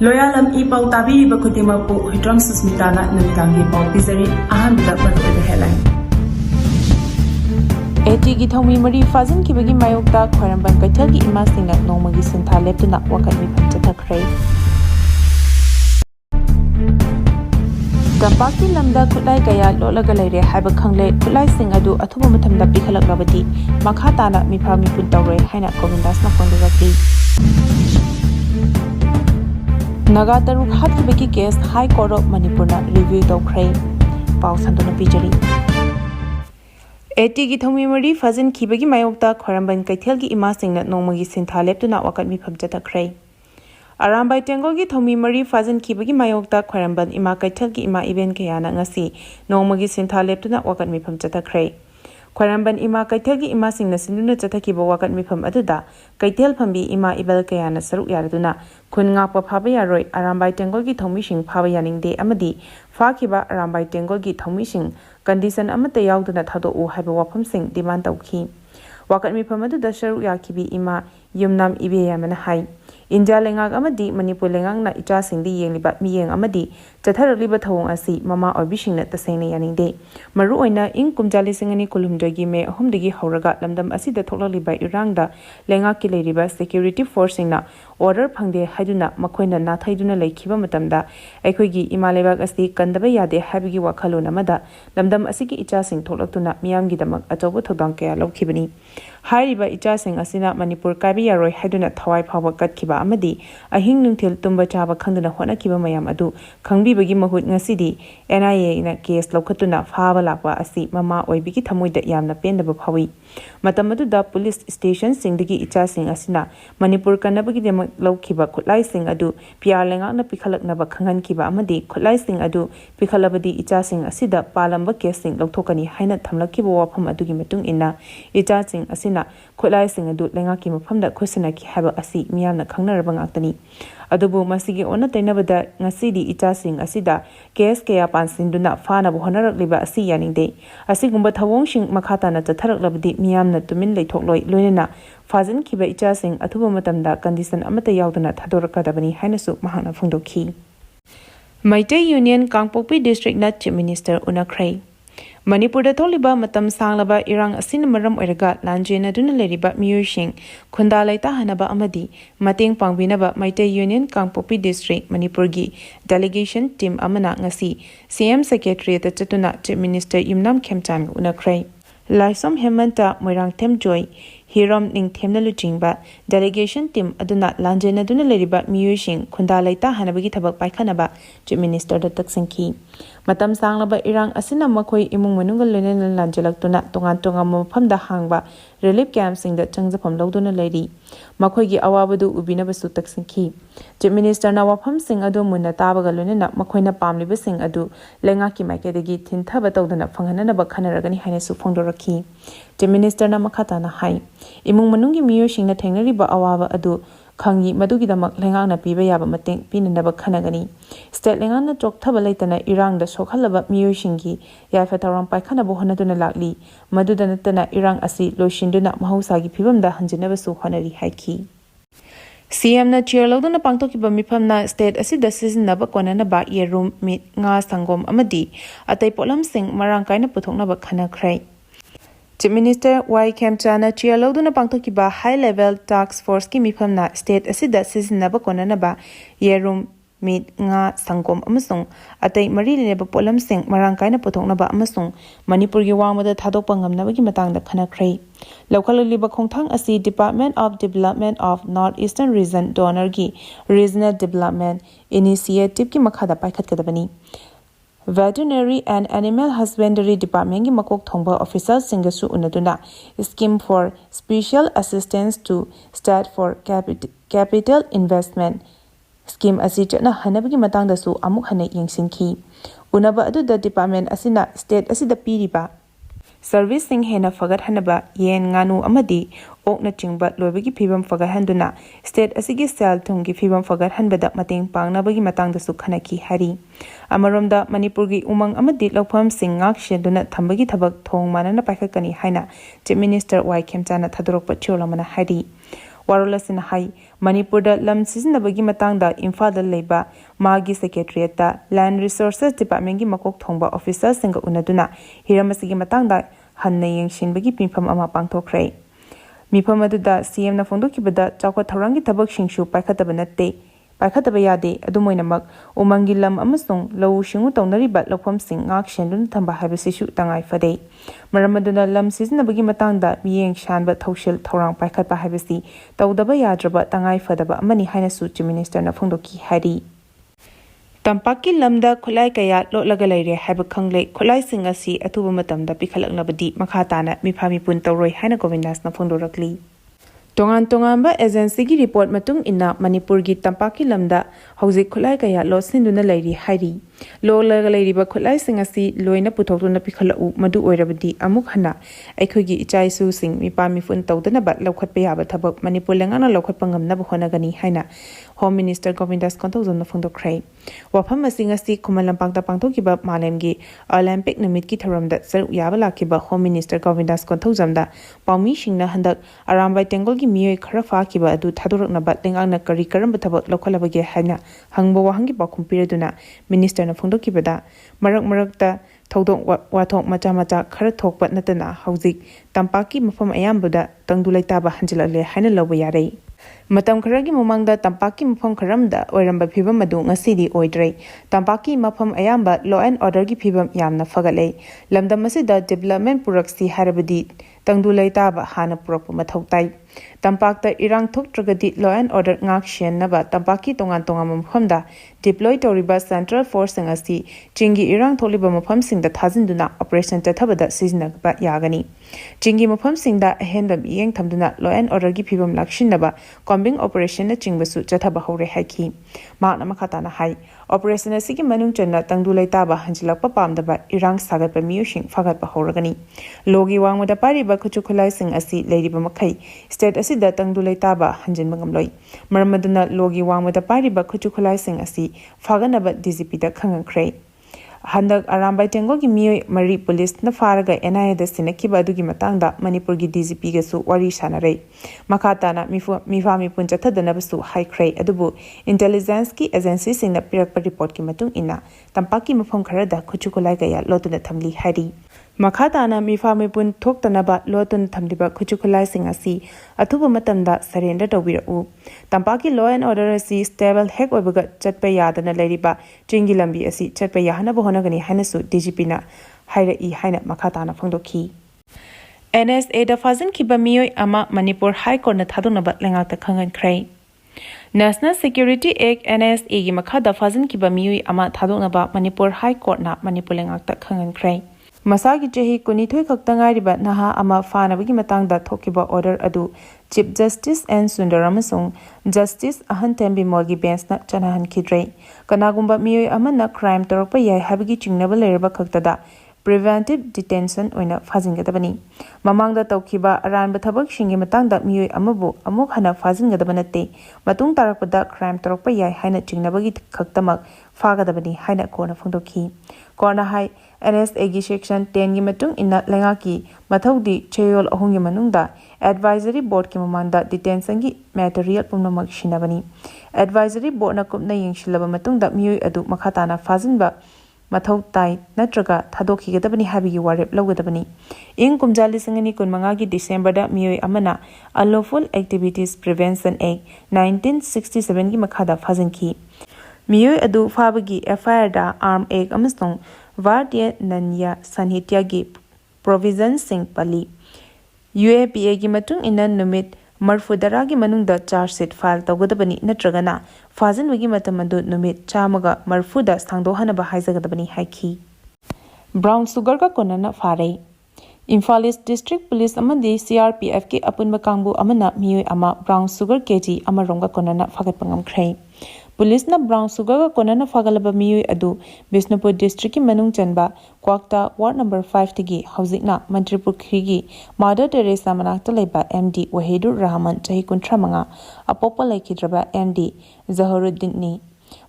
Loyalam E-PAO tabiriba khudimappu Hitram Susmitana numidangi pau pizari ahamida maruoda headline. ATG Thomi Mari Fazin Kibagi Mayokta Khwaramban Kaithagi Imasingna Nongmagi Sintha Leptuna Wakami Phamchathakre. Tampaki Lamda Kutlai Gaya Lotlga Leire Haiba Khangle Kutlai Sing adu Athuba Mathamda Pikhalaknabadi Makha Tana Mipha Mipun Tawre Haina Govindasna Phondiraki. Naga Taruk Hatkibagi case High Court of Manipurna review Tawkhre. Pau Santona Pijari. ATG Thomi Mari Fazin Kibagi Mayokta Khwaramban Kaithelgi Imasingna Nongmagi Sintha Leptuna Wakami Phamchathakre. Arambai Tengogi Thomi Mari Fazin Kibagi Mayokta Khwaramban Ima Kaithelgi Ima event kayana ngasi Nongmagi Sintha Leptuna Wakami Phamchathakre. Khwaramban Ima Kaithelgi Ima Singna Sinduna Chathakiba Wakami Pham aduda Kaithel Phambi Ima ibel kayana saruk yaraduna Khun ngakpa phaba yaroi Arambai Tengogi Thomi Sing phaba yaningde amadi Fakiba Arambai Tengogi Thomi Sing condition amata yauduna thadou haiba wafam sing demand tawki Wakami Pham aduda saruk yakibi Ima Yumnam ibe yamana hai India lengak amadi Manipur lengang na icha singdi yengliba miyeng amadi chatharaliba thawong asi mama orbishingna tasengna yaningde maru oina ing kumjali singani kulumdogi me ahumdagi hauraga lamdam asida thoklaliba irangda lengak ki leiriba security force singna order phangde haiduna makhoina na thaiduna leikhiba matamda aikhoigi imalebak asi kandaba yade habigi wakhalon amada lamdam asigi icha sing thoklaktuna miyamgi damak achobo thodang kaya lokhibani hairiba icha sing asina Manipur kaibi yaroi haiduna thawai phawa katkiba amadi ahing nungthil tumba chaba khangduna hona kiba mayam adu khangbibagi mahut ngasidi NIA na case lokhatuna phaba lakwa asi mama oibigi thamoida yamna pendaba phawi matam aduda police station singdagi icha sing asina Manipur kanabagi demak lokhiba Kutlai sing adu piar lengak na pikhalaknaba Khanghankhre amadi Kutlai sing adu pikhalabadi icha sing asida palamba case sing lokthokani haina thamlakhiba wafam adugi matung inna icha sing asina Kutlai sing adu lengaki mafamda khosanaki haba asi miyamna khangnaraba ngaktani adubu masigi ona tainabada ngasidi icha sing asida case kaya pansinduna fana bohanarakliba asi yaningde asigumba thawong sing makhata na chatharaklabadi miyamna tumin leithokloi loinena Fazin Kiba icha sing athuba matamda condition amata yauduna thadorakadabani hainasu mahana phungdokhi Maitai Union Kangpokpi District na Chief Minister Unakhre Manipur da tholiba matam sanglaba irang asin maram oiraga lanjena duna leriba miyushing khunda laita hanaba amadi mateng pangbinaba Maitai Union Kangpokpi District Manipur gi delegation team amana ngasi CM Secretary ta chatuna Chief Minister Yumnam Khemchan Unakhre Laisom Hemanta Moirang Temjoy Hiram ning themna luchingba delegation team aduna lanjena duna leriba miyushing khunda laita hanabagi thabak paikhanaba Chief Minister da taksangki matam sanglaba irang asina makhoi imung manungal loinena lanjalaktuna tongan tonga mafamda hangba relief camp singda changjapam loduna leiri makhoi gi awabadu ubinaba su taksangki Chief Minister na wafam sing adu munna tabaga loinena makhoina pamliba sing adu lengaki maikadagi thinthaba tawdana phanghananaba khanaragani haina su phongdorakhi Chief Minister na makhata na hai imung manungi miyosingna thengnariba awaba adu Khangi madugidamak lengangna piba yaba mateng pinanaba khanagani state lengangna chokthaba leitana irangda sokhalaba miyoishingi yafa tharam paikhanaba honaduna lakli maduda natana irang asi loishinduna mahausagi phibamda hanjinaba su honari haiki CM na chair loduna pangtokiba mifamna state asida sizinaba konanaba yerum mit nga sangom amadi atai polam sing marang kaina puthoknaba khanakhre Chief Minister Y. Khemchana Chia Loduna Pangtokiba High Level Task Force ki mifamna state asida sizinaba konanaba yerum mit nga sangom amasung atai marilineba polam sing marang kaina puthoknaba amasung Manipur gi wangmada thadokpa ngamnabagi matangda khanakhre Lokhaloliba khongthang asi Department of Development of Northeastern Region Donor gi Regional Development Initiative ki makhada paikhatkadabani Veterinary and Animal Husbandry Department ki makok thongba officers singasu unaduna scheme for special assistance to state for capital investment scheme asi chana hanabagi matangda su amuk hana yengsinki unaba aduda department asina state asida piriba service sing hena fagat hanaba yen nganu amadi okna chingba loibagi phibam fagat handuna state asigi sel thumgi phibam fagat hanbada mateng pangnabagi matangda su khanaki hari amaromda Manipur gi umang amadi lokpham sing ngak sheduna thambagi thabak thong manana paikakani haina Chief Minister Y Khemchana thadorokpa cholamana hari Warol asina hai Manipurda lam sizinabagi matangda Imphal leba magi secretariat da Land Resources Department gi makok thongba officer singa unaduna hiramasigi matangda hanna yengshinbagi pimpham ama pangthokre. Mifam aduda CM na fongdokibada chawkwa thaurangi thabak shingshu paikhataba natte. Paikhataba yade adumoinamak umangi lam amasung lau shingu taunariba laupam sing ngak shendun thamba haibasishu tangai fade. Maramaduna lam sizinabagi matangda miyeng shanba thaushil thaurang paikhatba haibasi taudaba yadraba tangai fadaba amani haina su Chief Minister na fongdoki hari. Tampaki lamda Kutlai kaya Lotlli laire haiba khangle Kutlai sing asi atuba matamda pikhalaknabadi makhatana miphamipun tawroi haina Govindas na fongdorakli. Tongan-tonganba agency gi report matung ina Manipur gi Tampaki lamda hauzik Kutlai kaya lo sinduna lairi hairi. Lotlli lairiba Kutlai sing asi loina puthokduna pikhalau madu oirabadi amuk hana aikhogi ichaisu sing mipamifun tawdanaba laukhatpa yaba thabak Manipur lengana laukhatpa ngamnaba honagani haina Home Minister Govindas Konthojamna fongdokre. Wafam asing asi Khumalampangta pangthokiba malemgi Olympic numit ki tharamda saru yaba lakiba Home Minister Govindas Konthojamda paumi shingna handak arambai tengol gi miyoi khara fakiba adu thadoknaba lengangna kari karamba thabak lokhalabage haina hangbo wahangi pakhum piraduna Minister na fongdokibada marak-marakta thodong wathok macha khara thokpa natana hauzik Tampaki mafam ayambada tangdulai taba hanjilale haina lawba yare. Matam kharagi mamangda Tampaki mafam kharamda oiramba phibam adu ngasidi oidrei. Tampaki mafam ayamba law and order gi phibam yamna fagalei. Lamdam asida development puraksi harabadi tangdulai taba hana purakpa mathau tai. Tampakta irang thoktragadi law and order ngak shenaba Tampaki tongan mafamda deploy toriba Central Force ngasi chingi irang tholiba mafam singda thajinduna operation chathabada sizinakba yagani. Chingi mafam singda ahendam iyeng thamduna law and order gi phibam lakshinaba combing operation na chingbasu chathaba hore haiki. Makna makhatana hai operation asigi manung channa tangdulai taba hanjilakpa pamdaba irang sagatpa miyushing fagatpa horagani. Logi wangmada pariba Kutlai sing asi leiriba makai state asida tangdulai taba hanjinba ngamloi. Maramaduna logi wangmada pariba Kutlai sing asi faganaba DGP da Khanghankhre. Handak arambai tengol gi miyoi mari police na faraga NIA da sinakiba adugi matangda Manipur gi DGP ga su wari sanare. Makhatana mifami puncha thadana su high khre adubu intelligence ki agency sing na pirakpa report ki matung ina Tampaki mafam khara da Kutlai kaya lotuna thamli hari. Makhatana mifami pun thoktanaba lotun thamliba Kutlai sing asi athuba matamda surrender tawbirau. Tampaki law and order asi stable hek oibaga chatpa yadana lairiba chingi lambi asi chatpa yahana bohonagani hanasu DGP na haira I haina makhatana fongdoki. NSA da fazin kiba miyoi ama Manipur High Court na thadoknaba lengakta Khanghankhre. National Security Act NSA gi makhada fazin kiba miyoi ama thadoknaba Manipur High Court na Manipur lengakta Khanghankhre. Masagi chehi kunithoi khaktangairiba naha ama fanabagi matangda thokiba order adu Chief Justice N Sundaram Justice Ahan Tembi Molgi bench na chanahan khidrei. Kanagumba miyoi amana crime torokpa yai habigi chingnaba lerba khaktada preventive detention oina fajingadabani. Mamangda tawkiba aranba thabak shingi matangda miyoi amabu amuk hana fajingadaba natte. Matung tarakpada crime torokpa yai haina chingnabagi khaktamak fagadabani haina kona fongdoki. Kona hai NSA gi section 10 gi matung ina lengaki mathaudi cheyol ahung gi manungda advisory board ki mamanda detention gi material pumnamak shinabani. Advisory board na kupna yengshilaba matungda miyoi adu makhatana fajinba mathau tai natraga thadokhi gadabani habigi warep lawgadabani. Ing kumjali singani kunmanga gi December da miyoi amana Unlawful Activities Prevention Act 1967 gi makhada fajinki. Miyoi adu fabagi FIR da Arm Act amasong Vardiya Nanya Sanhitya gi provision sing pali. UAPA gi matung ina numit marfudara gi manungda charge sheet file tawgadabani natragana fazin wagi matamadu numit chamaga marfuda sangdohanaba haizagadabani haiki. Brown sugar ka konana fare. Imphal East District Police amadi CRPF ki apunba kangbu amana miyoi ama brown sugar kg amarongga konana fagatpangamkhre. Police na brown sugar ka konana fagalaba miyoi adu Bisnupur District ki manung chanba Kwakta Ward number 5 tigi hauzikna Mantripur khigi Mother Teresa manakta leba MD Wahidur Rahman chahi kuntramanga apopa laikhidraba MD Zaharuddin ni.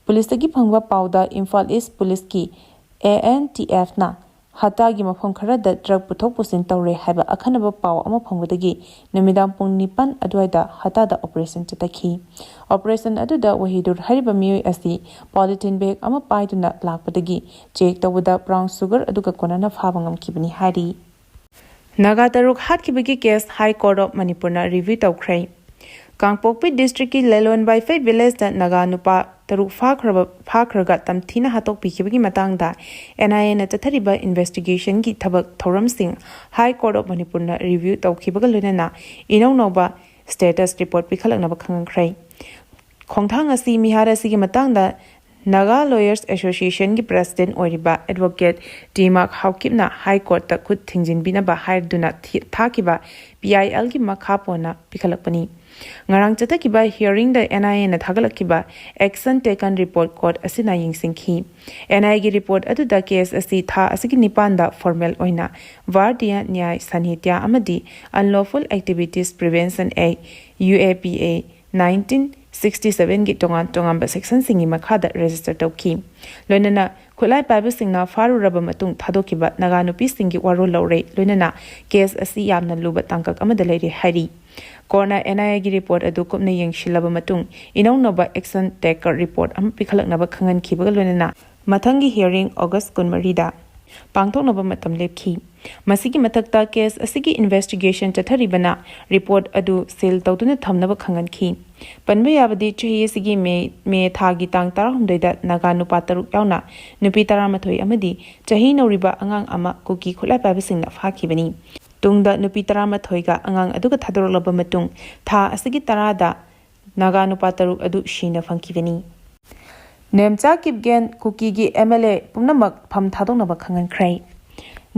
Police tagi phangwa pauda Imphal East Police ki ANTF na Hatagi mafam kharada drug puthok pusin tawre haiba akhanaba paw ama phangwadagi namidam pung 9 adwaida hatada operation chatakhi. Operation aduda wahidur hariba miyoi asi polythene bag ama paiduna lakpadagi check tawada brown sugar aduga konana phabangam kibani hari. Naga taruk hatkibagi case High Court of Manipur na review tawkhrai. Kangpokpi district ki Lelon by Fay village da Naga nupa taruk phakhraga tamthina hatok pikibagi matangda NIA na chathariba investigation ki thabak thoram sing High Court of Manipur na review tawkhibaga loinana inong noba status report pikhalaknaba Khanghankhre. Khongthang asi mihara si ki matangda Naga Lawyers Association ki President Oriba Advocate Dimak Haukipna High Court ta khut thingjin binaba haiduna thakiba PIL ki makhapona pikhalakpani. Ngarang chatakiba hearing the NIA na thagalakiba action taken report court asina yingsinghi. NIA ki report aduda case asi tha asigi nipanda formal oina Vardiya Nyay Sanhitya amadi Unlawful Activities Prevention Act UAPA 1967 ki tongan section singi makhada register tawki. Loinana Kutlai Bible singna faru raba matung Thadoknaba Naga nupi singi waro lawre loinana case asi yamna luba tangkak amada leire hari. Corner NIA ki report adu kopna yengshilaba matung inong noba action taker report am pikhalaknaba Khanghankhre loinana mathangi hearing August 13 da pangthoknaba matam lepki. Masigi mathakta case asigi investigation chatharibana report adu sel tawduna thamnaba Khanghankhre. Panbe yabadi chahi asigi me thagi tang 16 da Naga nupa taruk yauna nupi 13 amadi chahi nauriba angang ama Kuki Kutlai Bible singna phakibani. Tungda nupi 13 ga angang aduga thadorlaba matung tha asigi 10 da Naga nupa taruk adu shina phangkibani. Nemcha Kipgen Kuki gi MLA Pumnamak pham Thadoknaba Khanghankhre.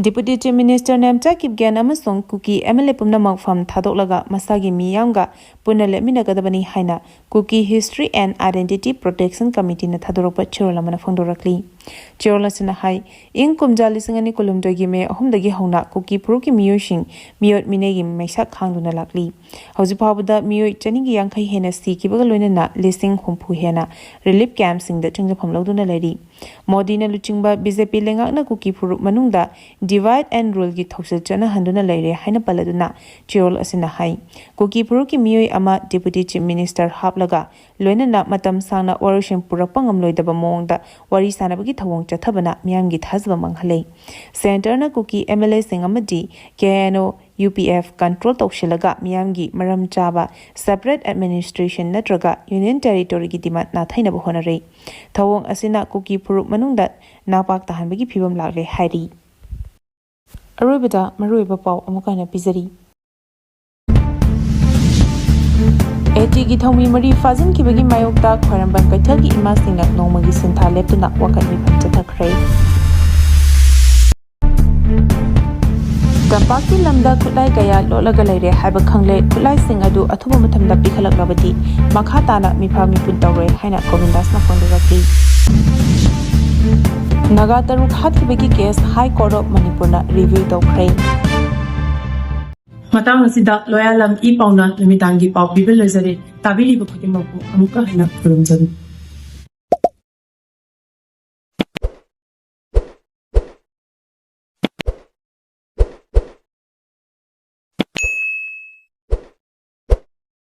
Deputy Chief Minister Nemcha Kipgen amasong Kuki MLA Pumnamak pham Thadoklaga masagi miyamga punna lepminagadabani Haina Kuki History and Identity Protection Committee na thadorokpa chirolamana phangdorakli. Chirolasina hai ing kumjali singani kulumdogi me ahumdagi hauna Kuki puruki miyosing miyot minegi maisa khangduna lakli. Haujiphawada miyoi chanigi yangkhai hena sikibaga loinana lising humpu hena relief camp singda chungjafam lawduna lairi. Modi na luchingba BJP lengakna Kuki puruk manungda divide and rule ki thoksil chana handuna laire haina paladuna chirol asina hai. Kuki puruki miyoi ama Deputy Chief Minister haplaga loinana matam sangna warushin purakpangam loidaba mongda wari sanabagi thawong chathabana miyamgi thazba manghale. Center na Kuki MLA singamadi KNO UPF control tawshilaga miyamgi maram chaba separate administration natraga union territory ki demand na thainaba honare. Thawong asina Kuki puruk manungda napak tahanbagi phibam lakle hairi. Arubada maruiba paw amukana pizari. Eti gi thomi mari fazin kibagi mayokta khwaramban kaithal gi ima singna nongmagi sintha leptuna wakatmi phamchathakre. Tampaki lamda Kutlai gaya lolaga leire haiba khangle Kutlai sing adu athuba mathamda pikhalaknabati makha tana mipha mipun tawre haina Govindas na phondurakli. Naga taruk hatkibagi case High Court of Manipur na review tawkhre. Matang asida loyalam E-PAO na namitangi paw bibil lezari tabiri ba khutimapu amuka Haina khurumjari.